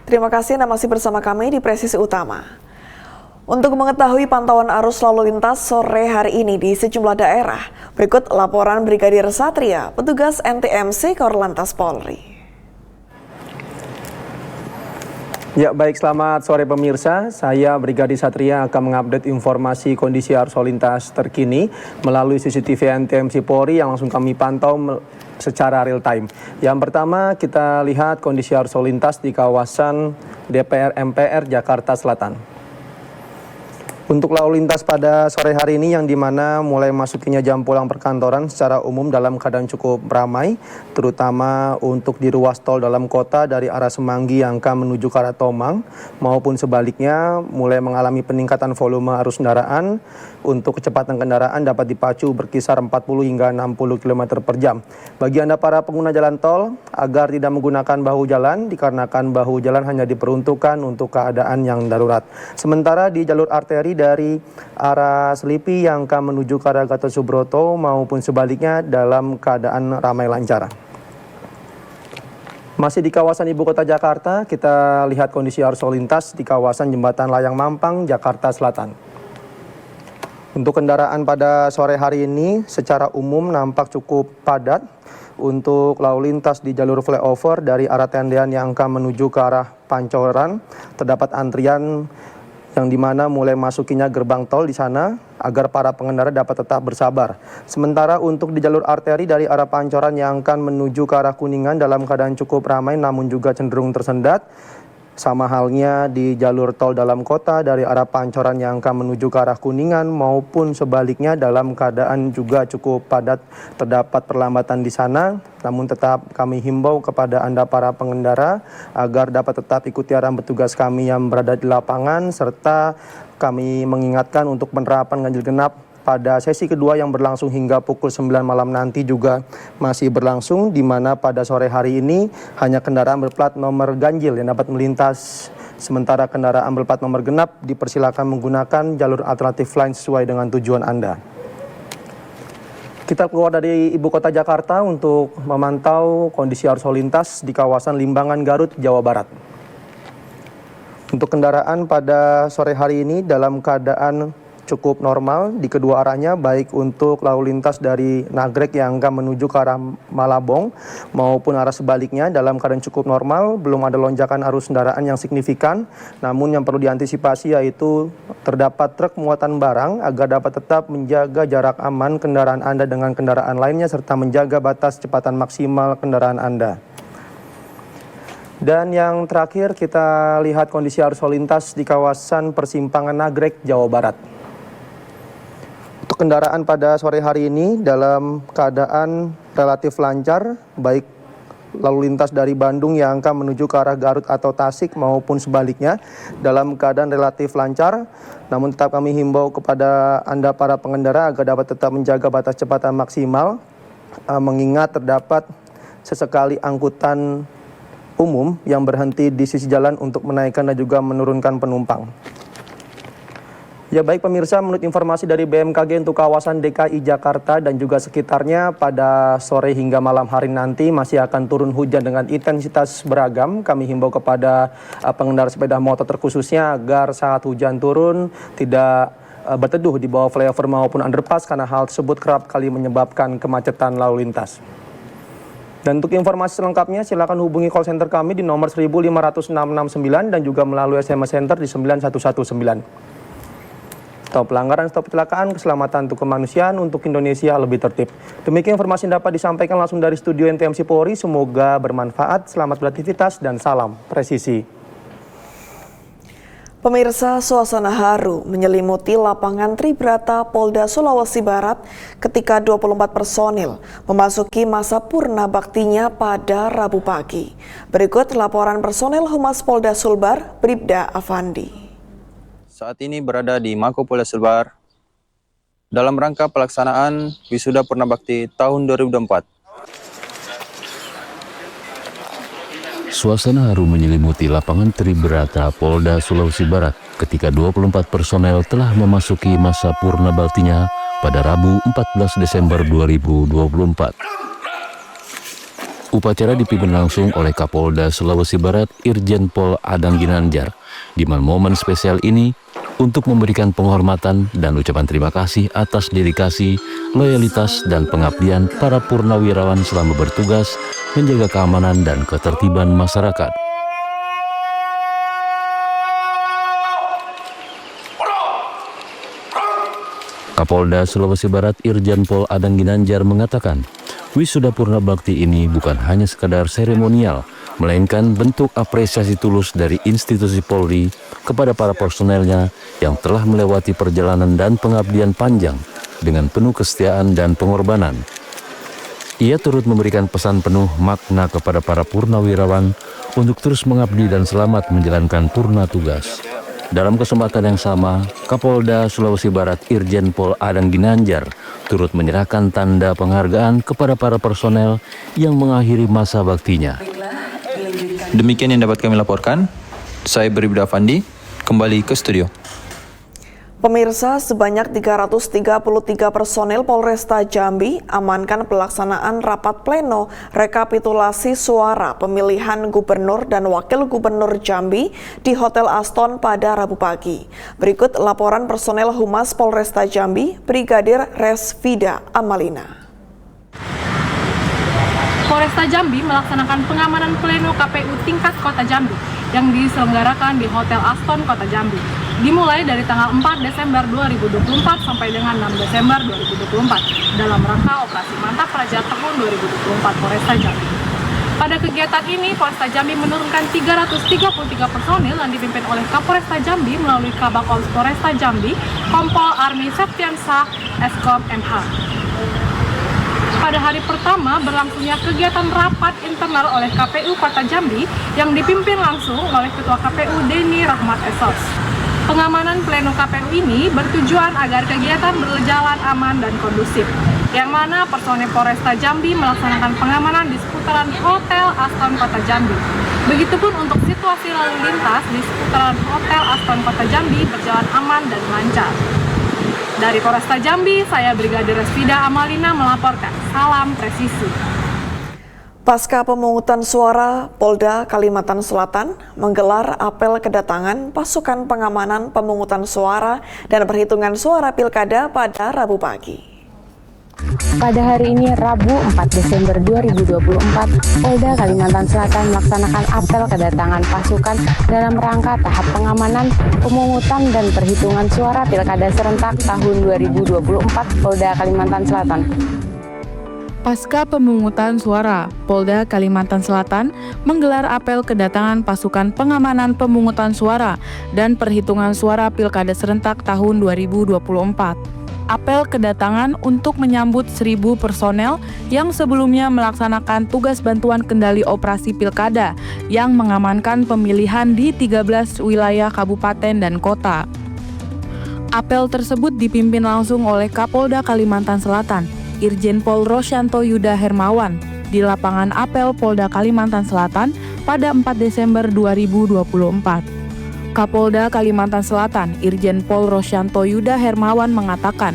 Terima kasih Anda masih bersama kami di Presisi Utama. Untuk mengetahui pantauan arus lalu lintas sore hari ini di sejumlah daerah, berikut laporan Brigadir Satria, petugas NTMC Korlantas Polri. Ya baik, selamat sore pemirsa. Saya Brigadir Satria akan mengupdate informasi kondisi arus lalu lintas terkini melalui CCTV NTMC Polri yang langsung kami pantau secara real time. Yang pertama kita lihat kondisi arus lalu lintas di kawasan DPR MPR Jakarta Selatan. Untuk lalu lintas pada sore hari ini yang dimana mulai masukinya jam pulang perkantoran secara umum dalam keadaan cukup ramai, terutama untuk di ruas tol dalam kota dari arah Semanggi yang akan menuju ke arah Tomang maupun sebaliknya mulai mengalami peningkatan volume arus kendaraan. Untuk kecepatan kendaraan dapat dipacu berkisar 40 hingga 60 km per jam. Bagi Anda para pengguna jalan tol agar tidak menggunakan bahu jalan dikarenakan bahu jalan hanya diperuntukkan untuk keadaan yang darurat. Sementara di jalur arteri dari arah Selipi yang akan menuju ke arah Gatot Subroto maupun sebaliknya dalam keadaan ramai lancar. Masih di kawasan Ibu Kota Jakarta, kita lihat kondisi arus lalu lintas di kawasan Jembatan Layang Mampang, Jakarta Selatan. Untuk kendaraan pada sore hari ini secara umum nampak cukup padat. Untuk lalu lintas di jalur flyover dari arah Tendean yang akan menuju ke arah Pancoran, terdapat antrian yang dimana mulai masukinya gerbang tol di sana agar para pengendara dapat tetap bersabar. Sementara untuk di jalur arteri dari arah Pancoran yang akan menuju ke arah Kuningan dalam keadaan cukup ramai namun juga cenderung tersendat. Sama halnya di jalur tol dalam kota dari arah Pancoran yang akan menuju ke arah Kuningan maupun sebaliknya dalam keadaan juga cukup padat, terdapat perlambatan di sana. Namun tetap kami himbau kepada Anda para pengendara agar dapat tetap ikuti arahan petugas kami yang berada di lapangan serta kami mengingatkan untuk penerapan ganjil genap pada sesi kedua yang berlangsung hingga pukul 9 malam nanti juga masih berlangsung, di mana pada sore hari ini hanya kendaraan berplat nomor ganjil yang dapat melintas, sementara kendaraan berplat nomor genap dipersilakan menggunakan jalur alternatif lain sesuai dengan tujuan Anda. Kita keluar dari Ibu Kota Jakarta untuk memantau kondisi arus lalu lintas di kawasan Limbangan, Garut, Jawa Barat. Untuk kendaraan pada sore hari ini dalam keadaan cukup normal di kedua arahnya, baik untuk lalu lintas dari Nagrek yang akan menuju ke arah Malabong maupun arah sebaliknya dalam keadaan cukup normal, belum ada lonjakan arus kendaraan yang signifikan. Namun yang perlu diantisipasi yaitu terdapat truk muatan barang agar dapat tetap menjaga jarak aman kendaraan Anda dengan kendaraan lainnya serta menjaga batas kecepatan maksimal kendaraan Anda. Dan yang terakhir kita lihat kondisi arus lalu lintas di kawasan persimpangan Nagrek, Jawa Barat. Untuk kendaraan pada sore hari ini dalam keadaan relatif lancar, baik lalu lintas dari Bandung yang akan menuju ke arah Garut atau Tasik maupun sebaliknya dalam keadaan relatif lancar. Namun tetap kami himbau kepada Anda para pengendara agar dapat tetap menjaga batas kecepatan maksimal, mengingat terdapat sesekali angkutan umum yang berhenti di sisi jalan untuk menaikkan dan juga menurunkan penumpang. Ya baik pemirsa, menurut informasi dari BMKG untuk kawasan DKI Jakarta dan juga sekitarnya pada sore hingga malam hari nanti masih akan turun hujan dengan intensitas beragam. Kami himbau kepada pengendara sepeda motor terkhususnya agar saat hujan turun tidak berteduh di bawah flyover maupun underpass karena hal tersebut kerap kali menyebabkan kemacetan lalu lintas. Dan untuk informasi selengkapnya silakan hubungi call center kami di nomor 15669 dan juga melalui SMS Center di 9119. Stop pelanggaran, stop kecelakaan, keselamatan untuk kemanusiaan, untuk Indonesia lebih tertib. Demikian informasi yang dapat disampaikan langsung dari studio NTMC Polri. Semoga bermanfaat, selamat beraktivitas, dan salam presisi. Pemirsa, suasana haru menyelimuti lapangan Tribrata Polda Sulawesi Barat ketika 24 personil memasuki masa purna baktinya pada Rabu pagi. Berikut laporan personel Humas Polda Sulbar, Bribda Afandi. Saat ini berada di Mako Polda Sulbar dalam rangka pelaksanaan Wisuda Purna Bakti tahun 2024. Suasana haru menyelimuti lapangan Tribrata Polda Sulawesi Barat ketika 24 personel telah memasuki masa purna baktinya pada Rabu 14 Desember 2024. Upacara dipimpin langsung oleh Kapolda Sulawesi Barat Irjen Pol Adang Ginanjar. Di momen spesial ini, untuk memberikan penghormatan dan ucapan terima kasih atas dedikasi, loyalitas, dan pengabdian para purnawirawan selama bertugas menjaga keamanan dan ketertiban masyarakat. Kapolda Sulawesi Barat Irjen Pol Adang Ginanjar mengatakan, wisuda Purna Bakti ini bukan hanya sekadar seremonial, melainkan bentuk apresiasi tulus dari institusi Polri kepada para personelnya yang telah melewati perjalanan dan pengabdian panjang dengan penuh kesetiaan dan pengorbanan. Ia turut memberikan pesan penuh makna kepada para purnawirawan untuk terus mengabdi dan selamat menjalankan purna tugas. Dalam kesempatan yang sama, Kapolda Sulawesi Barat Irjen Pol Adang Ginanjar turut menyerahkan tanda penghargaan kepada para personel yang mengakhiri masa baktinya. Demikian yang dapat kami laporkan. Saya Bribda Fandi, kembali ke studio. Pemirsa, sebanyak 333 personil Polresta Jambi amankan pelaksanaan rapat pleno rekapitulasi suara pemilihan gubernur dan wakil gubernur Jambi di Hotel Aston pada Rabu pagi. Berikut laporan personel Humas Polresta Jambi, Brigadir Resvida Amalina. Polresta Jambi melaksanakan pengamanan pleno KPU tingkat Kota Jambi yang diselenggarakan di Hotel Aston Kota Jambi, dimulai dari tanggal 4 Desember 2024 sampai dengan 6 Desember 2024 dalam rangka Operasi Mantap Praja tahun 2024 Polresta Jambi. Pada kegiatan ini, Polresta Jambi menurunkan 333 personil yang dipimpin oleh Kapolresta Jambi melalui Kabak Ops Polresta Jambi, Kompol Army Septiansah, Eskom MH. Pada hari pertama berlangsungnya kegiatan rapat internal oleh KPU Kota Jambi yang dipimpin langsung oleh Ketua KPU Denny Rahmat Esos. Pengamanan pleno KPU ini bertujuan agar kegiatan berjalan aman dan kondusif, yang mana personel Polresta Jambi melaksanakan pengamanan di seputaran Hotel Aston Kota Jambi. Begitupun untuk situasi lalu lintas di seputaran Hotel Aston Kota Jambi berjalan aman dan lancar. Dari Polresta Jambi, saya Brigadir Resvida Amalina melaporkan. Salam presisi. Pasca pemungutan suara, Polda Kalimantan Selatan menggelar apel kedatangan pasukan pengamanan pemungutan suara dan perhitungan suara pilkada pada Rabu pagi. Pada hari ini, Rabu 4 Desember 2024, Polda Kalimantan Selatan melaksanakan apel kedatangan pasukan dalam rangka tahap pengamanan, pemungutan, dan perhitungan suara Pilkada serentak tahun 2024 Polda Kalimantan Selatan. Pasca pemungutan suara, Polda Kalimantan Selatan menggelar apel kedatangan pasukan pengamanan pemungutan suara dan perhitungan suara Pilkada serentak tahun 2024. Apel kedatangan untuk menyambut 1.000 personel yang sebelumnya melaksanakan tugas bantuan kendali operasi pilkada yang mengamankan pemilihan di 13 wilayah kabupaten dan kota. Apel tersebut dipimpin langsung oleh Kapolda Kalimantan Selatan, Irjen Pol Rosyanto Yuda Hermawan, di lapangan apel Polda Kalimantan Selatan pada 4 Desember 2024. Kapolda Kalimantan Selatan, Irjen Pol Rosyanto Yuda Hermawan mengatakan,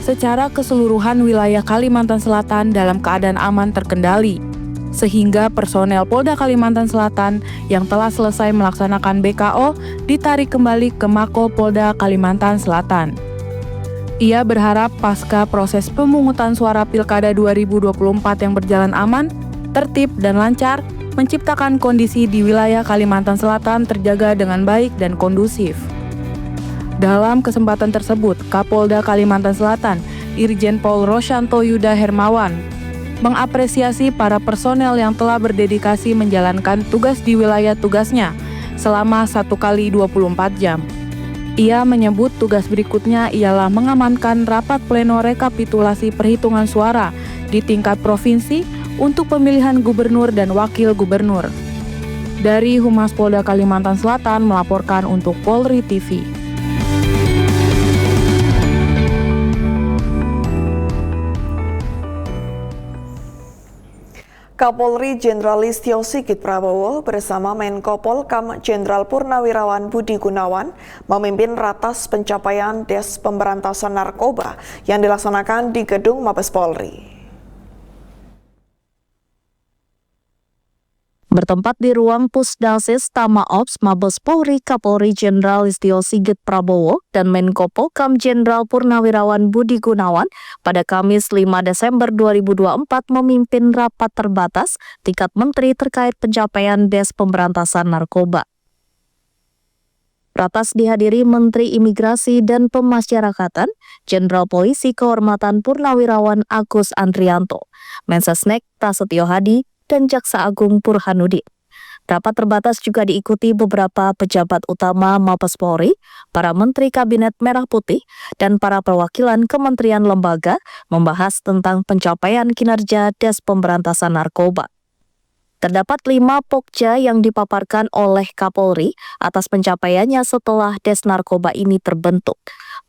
secara keseluruhan wilayah Kalimantan Selatan dalam keadaan aman terkendali, sehingga personel Polda Kalimantan Selatan yang telah selesai melaksanakan BKO ditarik kembali ke Mako Polda Kalimantan Selatan. Ia berharap pasca proses pemungutan suara Pilkada 2024 yang berjalan aman, tertib, dan lancar, menciptakan kondisi di wilayah Kalimantan Selatan terjaga dengan baik dan kondusif. Dalam kesempatan tersebut, Kapolda Kalimantan Selatan, Irjen Pol Rosyanto Yuda Hermawan, mengapresiasi para personel yang telah berdedikasi menjalankan tugas di wilayah tugasnya selama 1 kali 24 jam. Ia menyebut tugas berikutnya ialah mengamankan rapat pleno rekapitulasi perhitungan suara di tingkat provinsi untuk pemilihan gubernur dan wakil gubernur. Dari Humas Polda Kalimantan Selatan melaporkan untuk Polri TV. Kapolri Jenderal Listio Sigit Prabowo bersama Menko Polkam Jenderal Purnawirawan Budi Gunawan memimpin ratas pencapaian Des Pemberantasan Narkoba yang dilaksanakan di Gedung Mabes Polri. Bertempat di ruang Pusdasis Tama Ops Mabes Polri, Kapolri Jenderal Listio Sigit Prabowo dan Menko Polhukam Jenderal Purnawirawan Budi Gunawan pada Kamis 5 Desember 2024 memimpin rapat terbatas tingkat menteri terkait pencapaian Des Pemberantasan Narkoba. Ratas dihadiri Menteri Imigrasi dan Pemasyarakatan, Jenderal Polisi Kehormatan Purnawirawan Agus Andrianto, Mensesnek Prasetyo Hadi, dan Jaksa Agung Burhanuddin. Rapat terbatas juga diikuti beberapa pejabat utama Mabes Polri, para Menteri Kabinet Merah Putih, dan para perwakilan kementerian lembaga membahas tentang pencapaian kinerja Des Pemberantasan Narkoba. Terdapat 5 pokja yang dipaparkan oleh Kapolri atas pencapaiannya setelah Des Narkoba ini terbentuk.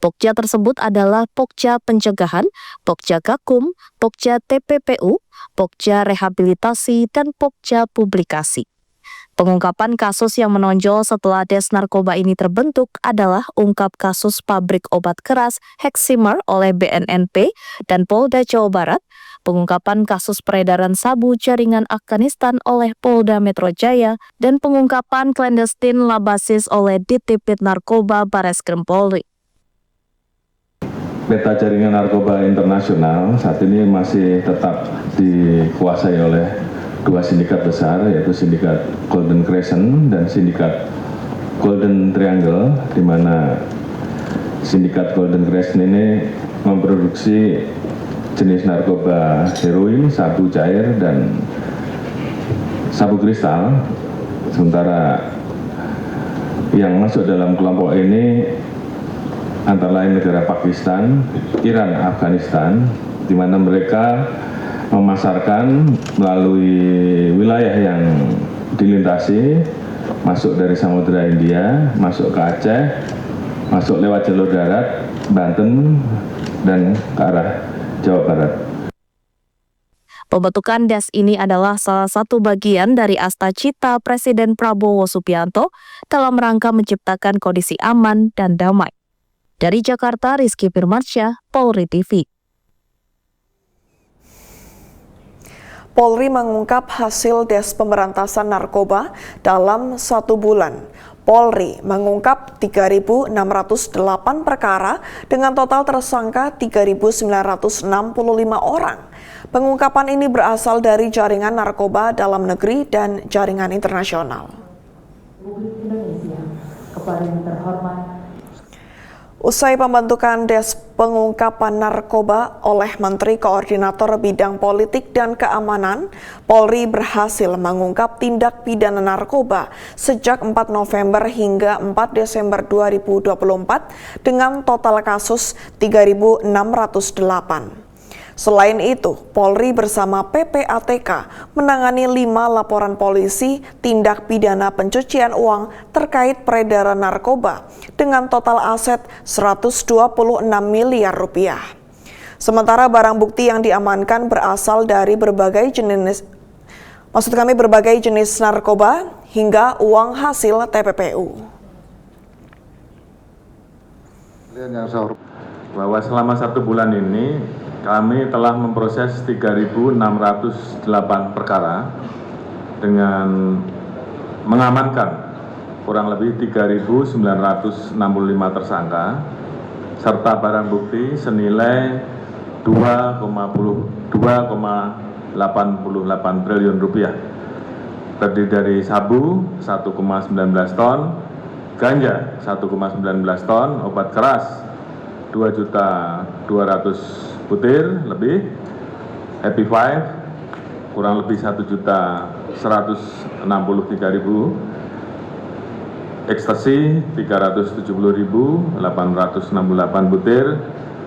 Pokja tersebut adalah Pokja Pencegahan, Pokja Gakum, Pokja TPPU, Pokja Rehabilitasi, dan Pokja Publikasi. Pengungkapan kasus yang menonjol setelah Des Narkoba ini terbentuk adalah ungkap kasus pabrik obat keras Heximer oleh BNNP dan Polda Jawa Barat, pengungkapan kasus peredaran sabu jaringan Afghanistan oleh Polda Metro Jaya, dan pengungkapan clandestine labasis oleh Ditipit Narkoba Bareskrim Polri. Peta jaringan narkoba internasional saat ini masih tetap dikuasai oleh 2 sindikat besar, yaitu sindikat Golden Crescent dan sindikat Golden Triangle, di mana sindikat Golden Crescent ini memproduksi jenis narkoba heroin, sabu cair, dan sabu kristal. Sementara yang masuk dalam kelompok ini antara lain negara Pakistan, Iran, Afghanistan, di mana mereka memasarkan melalui wilayah yang dilintasi, masuk dari Samudra India, masuk ke Aceh, masuk lewat jalur darat, Banten, dan ke arah Jawa Barat. Pembentukan Des ini adalah salah satu bagian dari asta-cita Presiden Prabowo Subianto dalam rangka menciptakan kondisi aman dan damai. Dari Jakarta, Rizky Firmansyah, Polri TV. Polri mengungkap hasil Des Pemberantasan Narkoba dalam 1 bulan. Polri mengungkap 3.608 perkara dengan total tersangka 3.965 orang. Pengungkapan ini berasal dari jaringan narkoba dalam negeri dan jaringan internasional. Kepada yang terhormat, usai pembentukan Des Pengungkapan Narkoba oleh Menteri Koordinator Bidang Politik dan Keamanan, Polri berhasil mengungkap tindak pidana narkoba sejak 4 November hingga 4 Desember 2024 dengan total kasus 3.608. Selain itu, Polri bersama PPATK menangani 5 laporan polisi tindak pidana pencucian uang terkait peredaran narkoba dengan total aset 126 miliar rupiah. Sementara barang bukti yang diamankan berasal dari berbagai jenis narkoba hingga uang hasil TPPU. Bahwa selama 1 bulan ini kami telah memproses 3.608 perkara dengan mengamankan kurang lebih 3.965 tersangka serta barang bukti senilai 2,88 triliun rupiah. Terdiri dari sabu 1,19 ton, ganja 1,19 ton, obat keras 2.200.000 butir lebih, Happy Five kurang lebih 1.163.000, ekstasi 370.868 butir,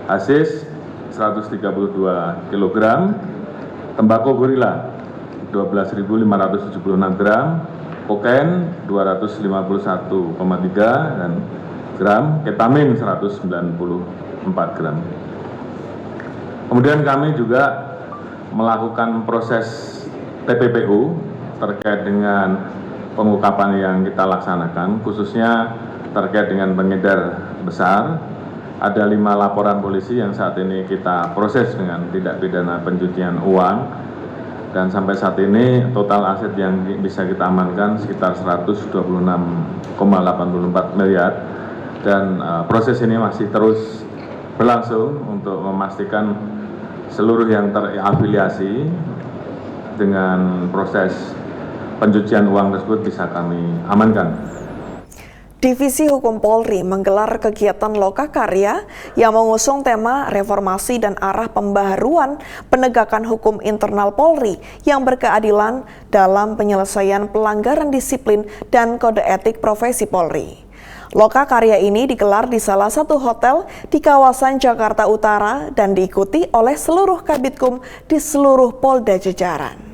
hasis 132 kg, tembakau gorila 12.576 gram, kokain 251,3 dan gram, ketamin 194 gram. Kemudian kami juga melakukan proses TPPU terkait dengan pengungkapan yang kita laksanakan, khususnya terkait dengan pengedar besar. Ada 5 laporan polisi yang saat ini kita proses dengan tindak pidana pencucian uang Dan sampai saat ini total aset yang bisa kita amankan sekitar 126,84 miliar. Dan proses ini masih terus berlangsung untuk memastikan seluruh yang terafiliasi dengan proses pencucian uang tersebut bisa kami amankan. Divisi Hukum Polri menggelar kegiatan Lokakarya yang mengusung tema reformasi dan arah pembaharuan penegakan hukum internal Polri yang berkeadilan dalam penyelesaian pelanggaran disiplin dan kode etik profesi Polri. Lokakarya ini digelar di salah satu hotel di kawasan Jakarta Utara dan diikuti oleh seluruh Kabitkum di seluruh Polda jajaran.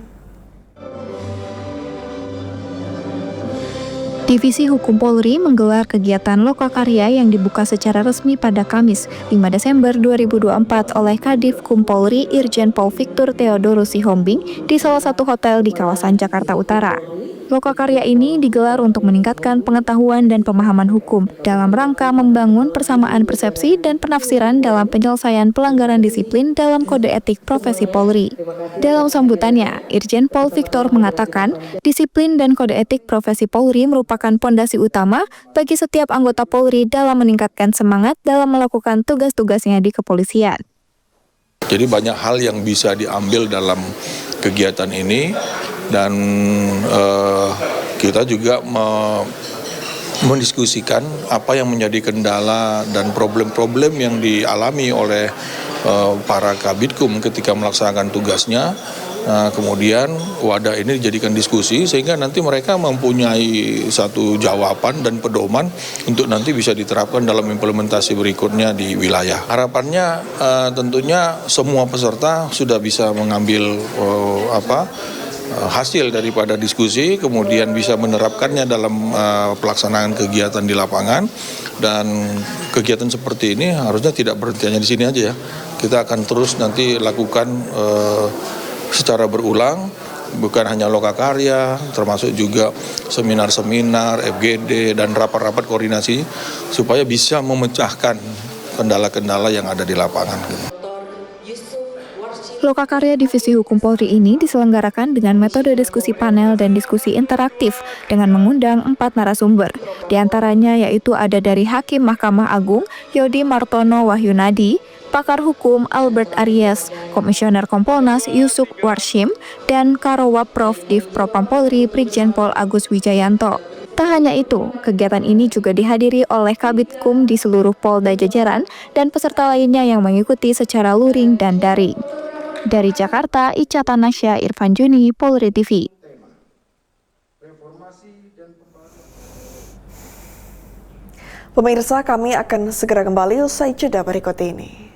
Divisi Hukum Polri menggelar kegiatan Lokakarya yang dibuka secara resmi pada Kamis, 5 Desember 2024 oleh Kadifkum Polri Irjen Pol Victor Theodorus Sihombing di salah satu hotel di kawasan Jakarta Utara. Lokakarya ini digelar untuk meningkatkan pengetahuan dan pemahaman hukum dalam rangka membangun persamaan persepsi dan penafsiran dalam penyelesaian pelanggaran disiplin dalam kode etik profesi Polri. Dalam sambutannya, Irjen Pol Victor mengatakan, disiplin dan kode etik profesi Polri merupakan pondasi utama bagi setiap anggota Polri dalam meningkatkan semangat dalam melakukan tugas-tugasnya di kepolisian. Jadi banyak hal yang bisa diambil dalam kegiatan ini dan kita juga mendiskusikan apa yang menjadi kendala dan problem-problem yang dialami oleh para Kabitkum ketika melaksanakan tugasnya. Kemudian wadah ini dijadikan diskusi sehingga nanti mereka mempunyai satu jawaban dan pedoman untuk nanti bisa diterapkan dalam implementasi berikutnya di wilayah. Harapannya tentunya semua peserta sudah bisa mengambil hasil daripada diskusi, kemudian bisa menerapkannya dalam pelaksanaan kegiatan di lapangan. Dan kegiatan seperti ini harusnya tidak berhenti hanya di sini aja ya. Kita akan terus nanti lakukan secara berulang, bukan hanya Lokakarya, termasuk juga seminar-seminar, FGD, dan rapat-rapat koordinasi, supaya bisa memecahkan kendala-kendala yang ada di lapangan. Lokakarya Divisi Hukum Polri ini diselenggarakan dengan metode diskusi panel dan diskusi interaktif dengan mengundang 4 narasumber. Di antaranya yaitu ada dari Hakim Mahkamah Agung Yodi Martono Wahyunadi, Pakar Hukum Albert Aries, Komisioner Kompolnas Yusuf Warshim, dan Karawap Prof Div Propam Polri Brigjen Pol Agus Wijayanto. Tak hanya itu, kegiatan ini juga dihadiri oleh Kabitkum di seluruh Polda jajaran dan peserta lainnya yang mengikuti secara luring dan daring. Dari Jakarta, Ica Tanasya, Irfan Juni, Polri TV. Pemirsa, kami akan segera kembali usai jeda berikut ini.